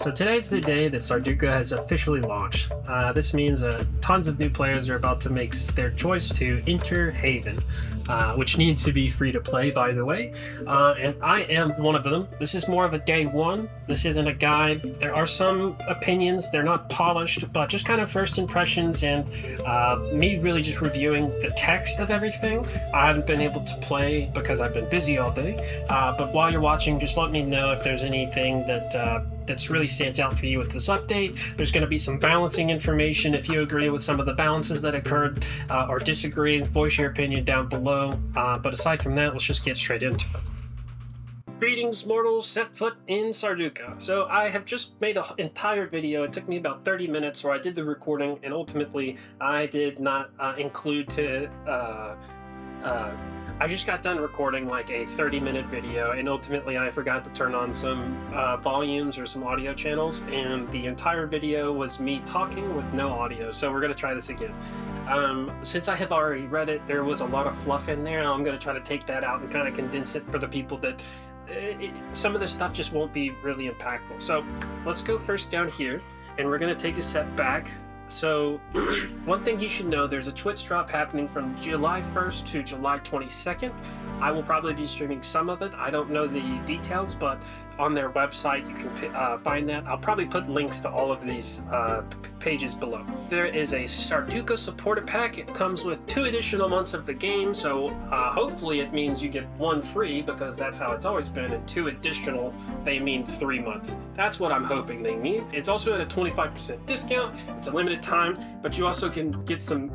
So today's the day that Sarducca has officially launched. This means tons of new players are about to make their choice to enter Haven, which needs to be free to play, by the way. And I am one of them. This is more of a day one. This isn't a guide. There are some opinions. They're not polished, but just kind of first impressions and me really just reviewing the text of everything. I haven't been able to play because I've been busy all day. But while you're watching, just let me know if there's anything that's really stands out for you with this update. There's going to be some balancing information. If you agree with some of the balances that occurred or disagree, voice your opinion down below. But aside from that, let's just get straight into it. Greetings, mortals. Set foot in Sarducca. So I have just made an entire video. It took me about 30 minutes where I did the recording, and ultimately I did not include to I just got done recording like a 30-minute video, and ultimately I forgot to turn on some volumes or some audio channels, and the entire video was me talking with no audio. So we're going to try this again. Since I have already read it, there was a lot of fluff in there. I'm going to try to take that out and kind of condense it for the people that some of the stuff just won't be really impactful. So let's go first down here, and we're going to take a step back. So one thing you should know, there's a Twitch drop happening from July 1st to July 22nd. I will probably be streaming some of it. I don't know the details, but on their website you can find that. I'll probably put links to all of these pages below. There is a Sarducca supporter pack. It comes with 2 additional months of the game, so hopefully it means you get 1 free, because that's how it's always been, and 2 additional, they mean 3 months. That's what I'm hoping they mean. It's also at a 25% discount. It's a limited time, but you also can get some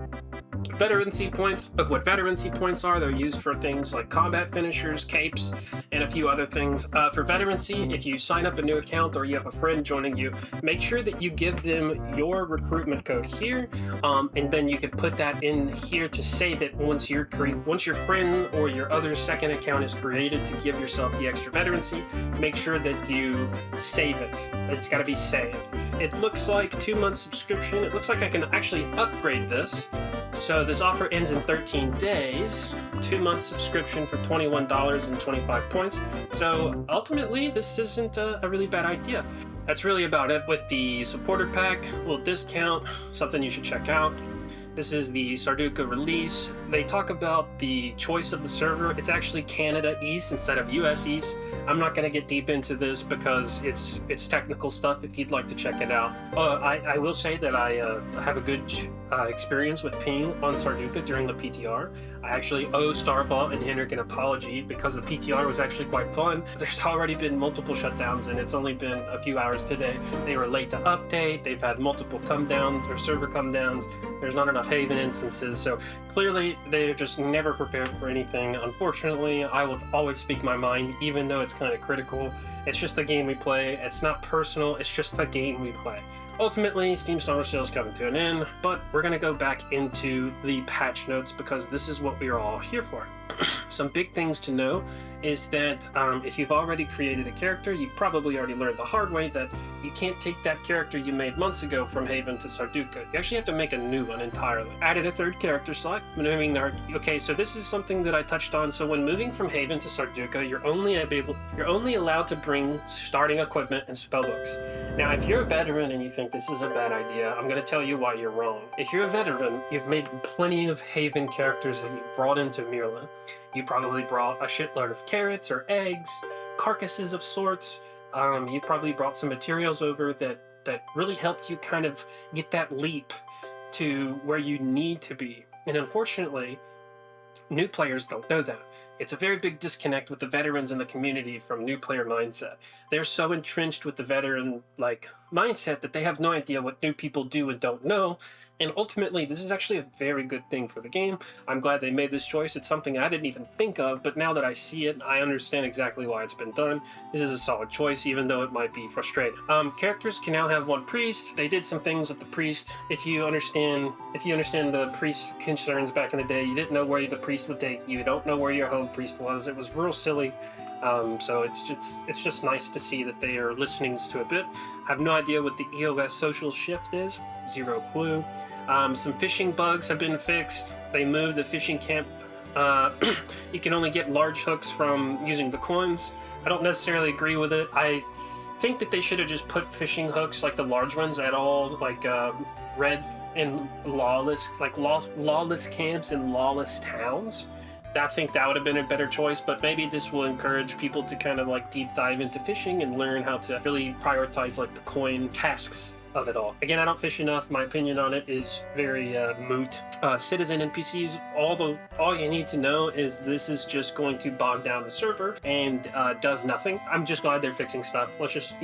veterancy points. But what veterancy points are, they're used for things like combat finishers, capes, and a few other things. For veterancy, if you sign up a new account or you have a friend joining you, make sure that you give them your recruitment code here, and then you can put that in here to save it once your friend or your other second account is created to give yourself the extra veterancy. Make sure that you save it. It's got to be saved. It looks like 2-month subscription. It looks like I can actually upgrade this. So this offer ends in 13 days, 2-month subscription for $21.25 points. So ultimately, this isn't a really bad idea. That's really about it with the supporter pack, a little discount, something you should check out. This is the Sarducca release. They talk about the choice of the server. It's actually Canada East instead of US East. I'm not going to get deep into this because it's technical stuff if you'd like to check it out. I will say that I have a good experience with ping on Sarducca during the PTR. I actually owe Starfall and Henrik an apology because the PTR was actually quite fun. There's already been multiple shutdowns, and it's only been a few hours today. They were late to update. They've had multiple come downs or server come downs. There's not enough Haven instances, so clearly they're just never prepared for anything. Unfortunately, I will always speak my mind, even though it's kind of critical. It's just the game we play. It's not personal. It's just the game we play. Ultimately, Steam Summer Sale is coming to an end, but we're going to go back into the patch notes because this is what we are all here for. Some big things to know is that if you've already created a character, you've probably already learned the hard way that you can't take that character you made months ago from Haven to Sarducca. You actually have to make a new one entirely. Added a 3rd character slot. Okay, so this is something that I touched on. So when moving from Haven to Sarducca, you're only allowed to bring starting equipment and spellbooks. Now, if you're a veteran and you think this is a bad idea, I'm going to tell you why you're wrong. If you're a veteran, you've made plenty of Haven characters that you brought into Mirla. You probably brought a shitload of carrots or eggs, carcasses of sorts. You probably brought some materials over that really helped you kind of get that leap to where you need to be. And unfortunately, new players don't know that. It's a very big disconnect with the veterans in the community from new player mindset. They're so entrenched with the veteran mindset that they have no idea what new people do and don't know. And ultimately, this is actually a very good thing for the game. I'm glad they made this choice. It's something I didn't even think of, but now that I see it, I understand exactly why it's been done. This is a solid choice, even though it might be frustrating. Characters can now have 1 priest. They did some things with the priest. If you understand the priest concerns back in the day, you didn't know where the priest would take you. You don't know where your home priest was. It was real silly. So it's just nice to see that they are listening to a bit. I have no idea what the EOS social shift is. 0 clue. Some fishing bugs have been fixed. They moved the fishing camp. You can only get large hooks from using the coins. I don't necessarily agree with it. think that they should have just put fishing hooks, like the large ones, at all, like red and lawless, like lawless camps and lawless towns. I think that would have been a better choice, but maybe this will encourage people to kind of like deep dive into fishing and learn how to really prioritize like the coin tasks of it all. Again, I don't fish enough. My opinion on it is very moot. Citizen NPCs, all you need to know is this is just going to bog down the server and does nothing. I'm just glad they're fixing stuff. Let's just,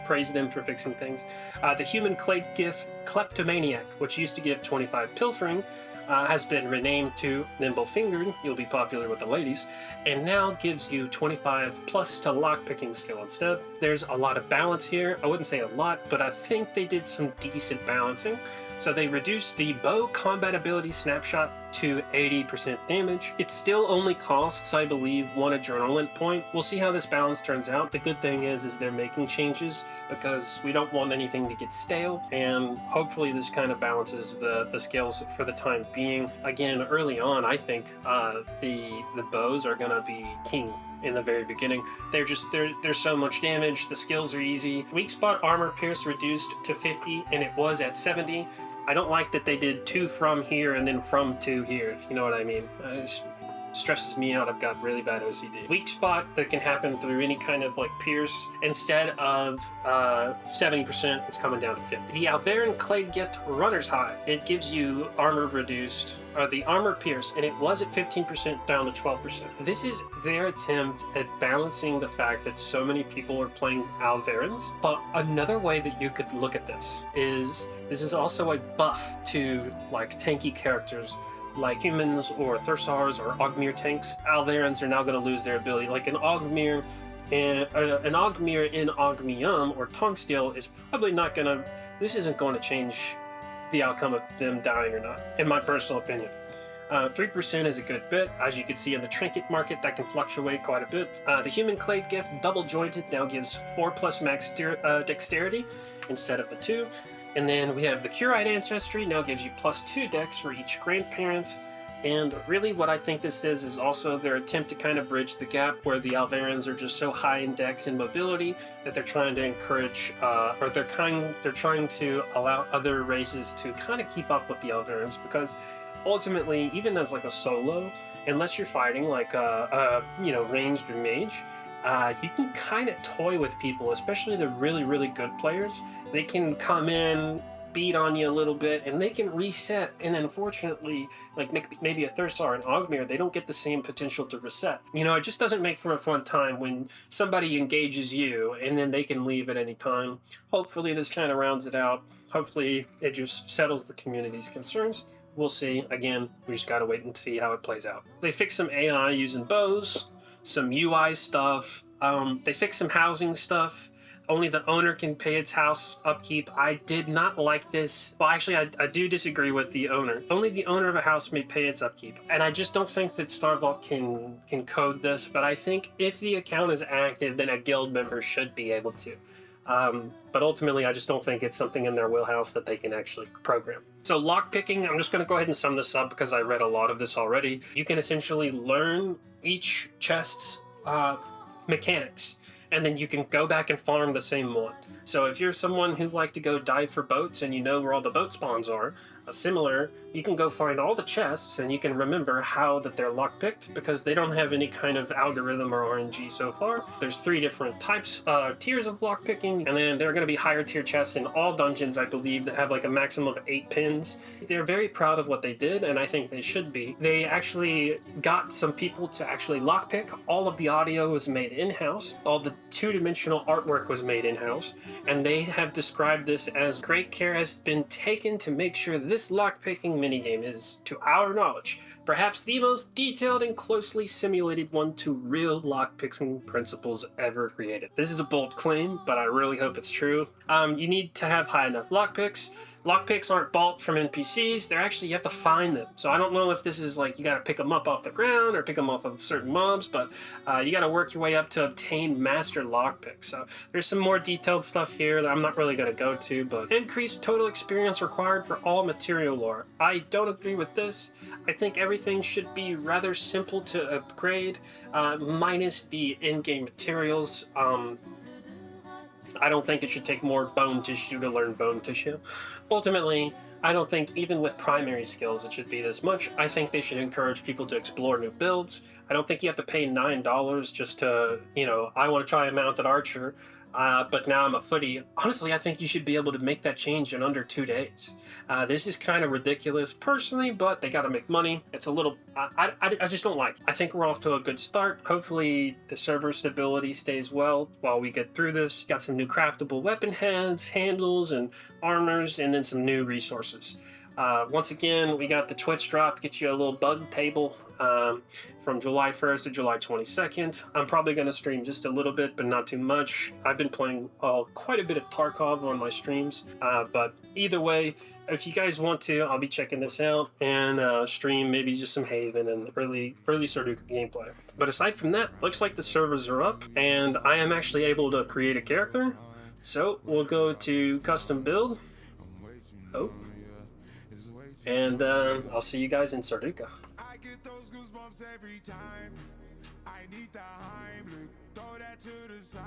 praise them for fixing things. The human clade gift Kleptomaniac, which used to give 25 pilfering, has been renamed to Nimble Fingered, you'll be popular with the ladies, and now gives you 25 plus to lockpicking skill instead. There's a lot of balance here. I wouldn't say a lot, but I think they did some decent balancing. So they reduced the bow combat ability snapshot to 80% damage. It still only costs, I believe, 1 adrenaline point. We'll see how this balance turns out. The good thing is they're making changes because we don't want anything to get stale, and hopefully this kind of balances the scales for the time being. Again, early on, I think the bows are gonna be king in the very beginning. There's so much damage, the skills are easy. Weak spot armor pierce reduced to 50, and it was at 70. I don't like that they did 2 from here and then from 2 here, if you know what I mean. It stresses me out. I've got really bad OCD. Weak spot that can happen through any kind of like pierce. Instead of 70%, it's coming down to 50. The Alvaran Clade Gift Runner's High. It gives you armor reduced, or the armor pierce, and it was at 15% down to 12%. This is their attempt at balancing the fact that so many people are playing Alvarans. But another way that you could look at this is also a buff to like tanky characters like humans or Thursars or Ogmir tanks. Alvarans are now going to lose their ability. Like an Ogmir in Ogmium or Tongsteel is probably not going to... This isn't going to change the outcome of them dying or not, in my personal opinion. 3% is a good bit. As you can see in the trinket market, that can fluctuate quite a bit. The human clade gift double jointed now gives 4 plus max dexterity instead of the 2. And then we have the Curite Ancestry, now gives you plus 2 dex for each grandparent. And really what I think this is also their attempt to kind of bridge the gap where the Alvarans are just so high in dex and mobility that they're trying to encourage, or they're trying to allow other races to kind of keep up with the Alvarans, because ultimately, even as like a solo, unless you're fighting like a ranged or mage, you can kind of toy with people, especially the really, really good players. They can come in, beat on you a little bit, and they can reset. And unfortunately, like maybe a Thursar and Ogmir, they don't get the same potential to reset. It just doesn't make for a fun time when somebody engages you and then they can leave at any time. Hopefully this kind of rounds it out. Hopefully it just settles the community's concerns. We'll see. Again, we just gotta wait and see how it plays out. They fixed some AI using bows, some UI stuff. They fixed some housing stuff. Only the owner can pay its house upkeep. I did not like this. Well, actually, I do disagree with the owner. Only the owner of a house may pay its upkeep. And I just don't think that Starvault can code this, but I think if the account is active, then a guild member should be able to. But ultimately, I just don't think it's something in their wheelhouse that they can actually program. So lockpicking, I'm just going to go ahead and sum this up because I read a lot of this already. You can essentially learn each chest's mechanics, and then you can go back and farm the same one. So if you're someone who like to go dive for boats and you know where all the boat spawns are, similar, you can go find all the chests and you can remember how that they're lockpicked, because they don't have any kind of algorithm or RNG so far. There's 3 different types, tiers of lockpicking, and then there are going to be higher tier chests in all dungeons, I believe, that have like a maximum of 8 pins. They're very proud of what they did, and I think they should be. They actually got some people to actually lockpick. All of the audio was made in-house. All the 2-dimensional artwork was made in-house, and they have described this as great care has been taken to make sure this lockpicking minigame is, to our knowledge, perhaps the most detailed and closely simulated one to real lockpicking principles ever created. This is a bold claim, but I really hope it's true. You need to have high enough lockpicks. Lockpicks aren't bought from NPCs, they're actually, you have to find them. So I don't know if this is like, you gotta pick them up off the ground or pick them off of certain mobs, but you gotta work your way up to obtain master lockpicks. So there's some more detailed stuff here that I'm not really gonna go to, but increased total experience required for all material lore. I don't agree with this. I think everything should be rather simple to upgrade, minus the in-game materials. I don't think it should take more bone tissue to learn bone tissue. Ultimately, I don't think even with primary skills it should be this much. I think they should encourage people to explore new builds. I don't think you have to pay $9 just to, I want to try a mounted archer, but now I'm a footy. Honestly, I think you should be able to make that change in under 2 days. This is kind of ridiculous personally, but they got to make money. It's a little, I just don't like it. I think we're off to a good start. Hopefully the server stability stays well while we get through this. Got some new craftable weapon heads, handles, and armors, and then some new resources. Once again, we got the Twitch drop, get you a little bug table from July 1st to July 22nd. I'm probably going to stream just a little bit, but not too much. I've been playing quite a bit of Tarkov on my streams, but either way, if you guys want to, I'll be checking this out and stream maybe just some Haven and early Sarducca gameplay. But aside from that, looks like the servers are up, and I am actually able to create a character. So we'll go to custom build. Oh. And I'll see you guys in Sarducca. I get those goosebumps every time. I need the Heimlich, throw that to the side.